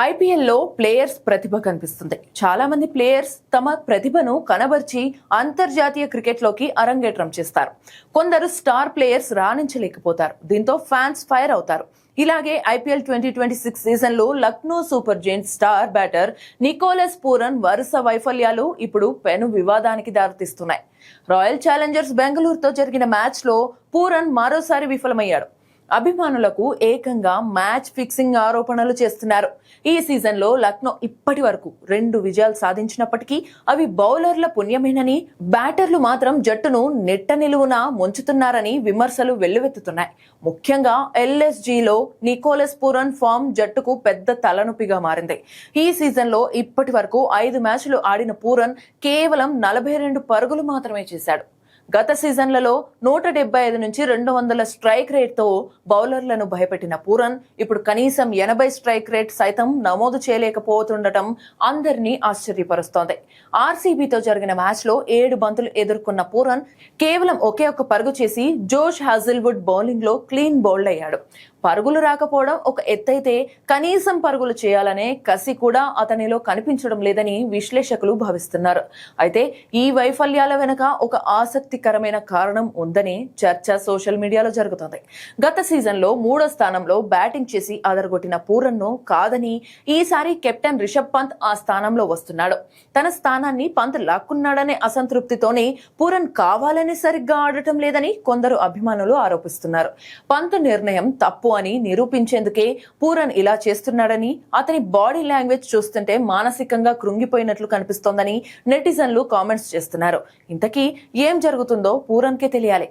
ఐపీఎల్లో ప్లేయర్స్ ప్రతిభ కనిపిస్తుంది. చాలా మంది ప్లేయర్స్ తమ ప్రతిభను కనబర్చి అంతర్జాతీయ క్రికెట్లోకి అరంగేట్రం చేస్తారు. కొందరు స్టార్ ప్లేయర్స్ రాణించలేకపోతారు. దీంతో ఫ్యాన్స్ ఫైర్ అవుతారు. ఇలాగే ఐపీఎల్ 2026 సీజన్లో Lucknow super giants star batter Nicholas Pooran వరుస వైఫల్యాలు ఇప్పుడు పెను వివాదానికి దారితీస్తున్నాయి. రాయల్ ఛాలెంజర్స్ బెంగళూరుతో జరిగిన మ్యాచ్లో పూరన్ మరోసారి విఫలమయ్యాడు. అభిమానులకు ఏకంగా మ్యాచ్ ఫిక్సింగ్ ఆరోపణలు చేస్తున్నారు. ఈ సీజన్లో లక్నో ఇప్పటి వరకు 2 విజయాలు సాధించినప్పటికీ అవి బౌలర్ల పుణ్యమేనని, బ్యాటర్లు మాత్రం జట్టును నెట్ట నిలువున ముంచుతున్నారని విమర్శలు వెల్లువెత్తుతున్నాయి. ముఖ్యంగా ఎల్ఎస్జీలో నికోలస్ పూరన్ ఫామ్ జట్టుకు పెద్ద తలనొప్పిగా మారింది. ఈ సీజన్లో ఇప్పటి వరకు 5 మ్యాచ్లు ఆడిన పూరన్ కేవలం 42 పరుగులు మాత్రమే చేశాడు. గత సీజన్లలో 175 నుంచి 200 స్ట్రైక్ రేట్తో బౌలర్లను భయపెట్టిన పూరన్ ఇప్పుడు కనీసం 80 స్ట్రైక్ రేట్ సైతం నమోదు చేయలేకపోతుండటం అందరినీ ఆశ్చర్యపరుస్తోంది. ఆర్సీబీతో జరిగిన మ్యాచ్లో 7 బంతులు ఎదుర్కొన్న పూరన్ కేవలం ఒకే ఒక్క పరుగు చేసి జోష్ హాజిల్వుడ్ బౌలింగ్లో క్లీన్ బౌల్డ్ అయ్యాడు. పరుగులు రాకపోవడం ఒక ఎత్తైతే కనీసం పరుగులు చేయాలనే కసి కూడా అతనిలో కనిపించడం లేదని విశ్లేషకులు భావిస్తున్నారు. అయితే ఈ వైఫల్యాల వెనుక ఒక ఆసక్తికరమైన కారణం ఉందని చర్చ సోషల్ మీడియాలో జరుగుతోంది. గత సీజన్లో 3వ స్థానంలో బ్యాటింగ్ చేసి అదరగొట్టిన పూరన్ను కాదని ఈసారి కెప్టెన్ రిషబ్ పంత్ ఆ స్థానంలో వస్తున్నాడు. తన స్థానాన్ని పంత్ లాక్కున్నాడనే అసంతృప్తితోనే పూరన్ కావాలని సరిగ్గా ఆడటం లేదని కొందరు అభిమానులు ఆరోపిస్తున్నారు. పంత్ నిర్ణయం తప్పు అని నిరూపించేందుకే పూరన్ ఇలా చేస్తున్నాడని, అతని బాడీ లాంగ్వేజ్ చూస్తుంటే మానసికంగా కృంగిపోయినట్లు కనిపిస్తోందని నెటిజన్లు కామెంట్స్ చేస్తున్నారు. ఇంతకీ ఏం జరుగుతుందో పూరన్కే తెలియాలి.